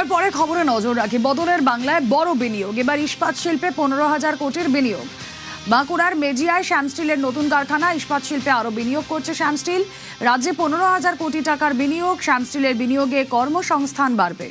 বিরতির পরে খবরে নজর রাখি। বদলের বাংলায় বড় বিনিয়োগ, এবার ইস্পাত শিল্পে 15,000 কোটির বিনিয়োগ। বাঁকুড়ার মেজিয়ায় শ্যাম স্টিলের নতুন কারখানা, ইস্পাত শিল্পে আরো বিনিয়োগ করছে শ্যাম স্টিল। রাজ্যে 15,000 কোটি টাকার বিনিয়োগ। শ্যাম স্টিলের বিনিয়োগে কর্মসংস্থান বাড়বে।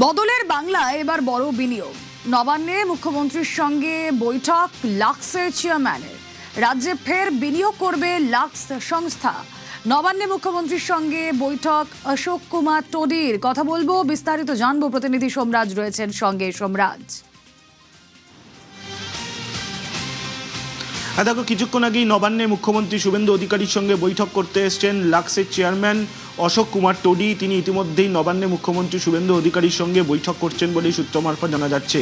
বদলের বাংলায় এবার বড় বিনিয়োগ। নবান্নে মুখ্যমন্ত্রীর সঙ্গে বৈঠক লাক্সের চেয়ারম্যানের। রাজ্যে ফের বিনিয়োগ করবে লাক্স সংস্থা। নবান্নে মুখ্যমন্ত্রীর সঙ্গে বৈঠক অশোক কুমার টোডির। কথা বলবো, বিস্তারিত জানবো। প্রতিনিধি সোমরাজ রয়েছেন সঙ্গে। সোমরাজ, দেখো, কিছুক্ষণ আগেই নবান্নে মুখ্যমন্ত্রী শুভেন্দু অধিকারীর সঙ্গে বৈঠক করতে এসছেন লাক্সের চেয়ারম্যান অশোক কুমার টোডি। তিনি ইতিমধ্যেই নবান্নে মুখ্যমন্ত্রী শুভেন্দু অধিকারীর সঙ্গে বৈঠক করছেন বলেই সূত্র মারফত জানা যাচ্ছে।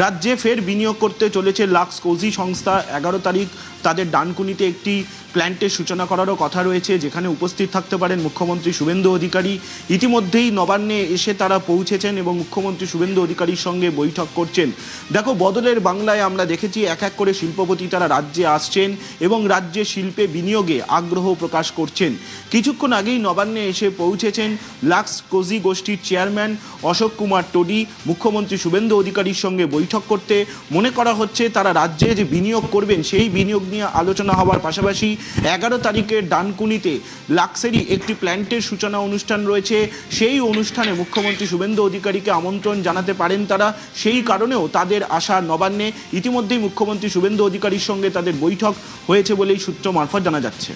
রাজ্যে ফের বিনিয়োগ করতে চলেছে লাক্স কোজি সংস্থা। 11 তারিখ তাদের ডানকুনিতে একটি প্ল্যান্টের সূচনা করারও কথা রয়েছে, যেখানে উপস্থিত থাকতে পারেন মুখ্যমন্ত্রী শুভেন্দু অধিকারী। ইতিমধ্যেই নবান্নে এসে তারা পৌঁছেছেন এবং মুখ্যমন্ত্রী শুভেন্দু অধিকারীর সঙ্গে বৈঠক করছেন। দেখো, বদলের বাংলায় আমরা দেখেছি এক এক করে শিল্পপতি তারা রাজ্যে আসছেন এবং রাজ্যে শিল্পে বিনিয়োগে আগ্রহ প্রকাশ করছেন। কিছুক্ষণ আগেই নবান্নে এসে পৌঁছেছেন লাক্স কোজি গোষ্ঠীর চেয়ারম্যান অশোক কুমার টোডি। মুখ্যমন্ত্রী শুভেন্দু অধিকারীর সঙ্গে বৈঠক করতে মনে করা হচ্ছে তারা রাজ্যে যে বিনিয়োগ করবেন সেই বিনিয়োগ নিয়ে আলোচনা হওয়ার পাশাপাশি 11 তারিখের ডানকুনিতে লাক্সেরই একটি প্ল্যান্টের সূচনা অনুষ্ঠান রয়েছে। সেই অনুষ্ঠানে মুখ্যমন্ত্রী শুভেন্দু অধিকারীকে আমন্ত্রণ জানাতে পারেন তারা। সেই কারণেও তাদের আসা নবান্নে। ইতিমধ্যেই মুখ্যমন্ত্রী শুভেন্দু অধিকারীর সঙ্গে তাদের বৈঠক হয়েছে বলেই সূত্র মারফত জানা যাচ্ছে।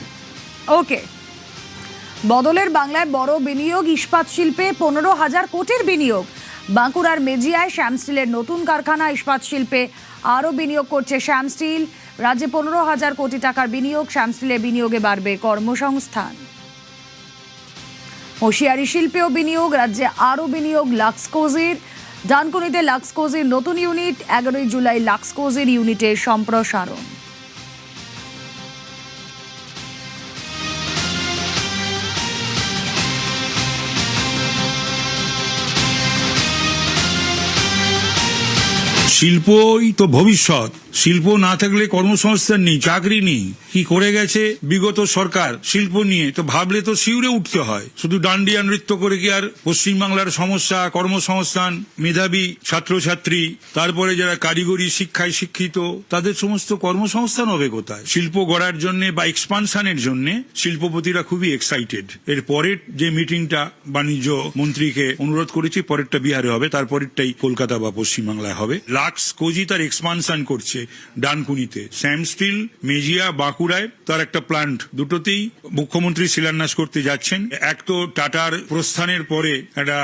ওকে, বদলের বাংলায় বড় বিনিয়োগ, ইস্পাত শিল্পে 15,000 কোটির বিনিয়োগ। বাঁকুড়ার মেজিয়ায় শ্যাম স্টিলের নতুন কারখানা, ইস্পাত শিল্পে আরও বিনিয়োগ করছে শ্যাম স্টিল। রাজ্যে 15,000 কোটি টাকার বিনিয়োগ। শ্যাম স্টিলের বিনিয়োগে বাড়বে কর্মসংস্থান। হুঁশিয়ারি শিল্পেও বিনিয়োগ। রাজ্যে আরও বিনিয়োগ লাক্স কোজির। ডানকুনিতে লাক্স কোজির নতুন ইউনিট। 11 জুলাই লাক্স কোজির ইউনিটের সম্প্রসারণ। শিল্পই তো ভবিষ্যৎ। শিল্প না থাকলে কর্মসংস্থান নেই, চাকরি নেই। কি করে গেছে বিগত সরকার শিল্প নিয়ে, তো ভাবলে তো শিউরে উঠতে হয়। শুধু ডান্ডিয়া নৃত্য করে কি আর পশ্চিমবাংলার সমস্যা, কর্মসংস্থান, মেধাবী ছাত্রছাত্রী, তারপরে যারা কারিগরি শিক্ষায় শিক্ষিত, তাদের সমস্ত কর্মসংস্থান হবে কোথায়? শিল্প গড়ার জন্য বা এক্সপানশনের জন্য শিল্পপতিরা খুবই এক্সাইটেড। এর পরের যে মিটিংটা বাণিজ্য মন্ত্রীকে অনুরোধ করেছি, পরেরটা বিহারে হবে, তারপরেরটাই কলকাতা বা পশ্চিমবাংলায় হবে। লাক্স কোজি তার এক্সপানশন করছে ডানকুনিতে। শ্যাম স্টিল মেজিয়া বাঁকুড়ায় তার একটা প্ল্যান্ট, দুটোতেই মুখ্যমন্ত্রী শিলান্যাস করতে যাচ্ছেন। এক তো টাটার প্রস্থানের পরে একটা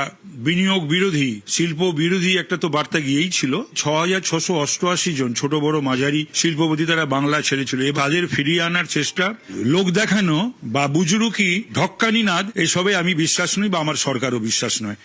বিনিয়োগ বিরোধী, শিল্প বিরোধী একটা তো বার্তা গিয়েই ছিল। 6,688 জন ছোট বড় মাঝারি শিল্পপতি তারা বাংলা ছেড়েছিল। এ বাজের ফিরিয়ে আনার চেষ্টা, লোক দেখানো বা বুজরুকি ঢক্কানি নাদ, এসবে আমি বিশ্বাস নই বা আমার সরকারও বিশ্বাস নয়।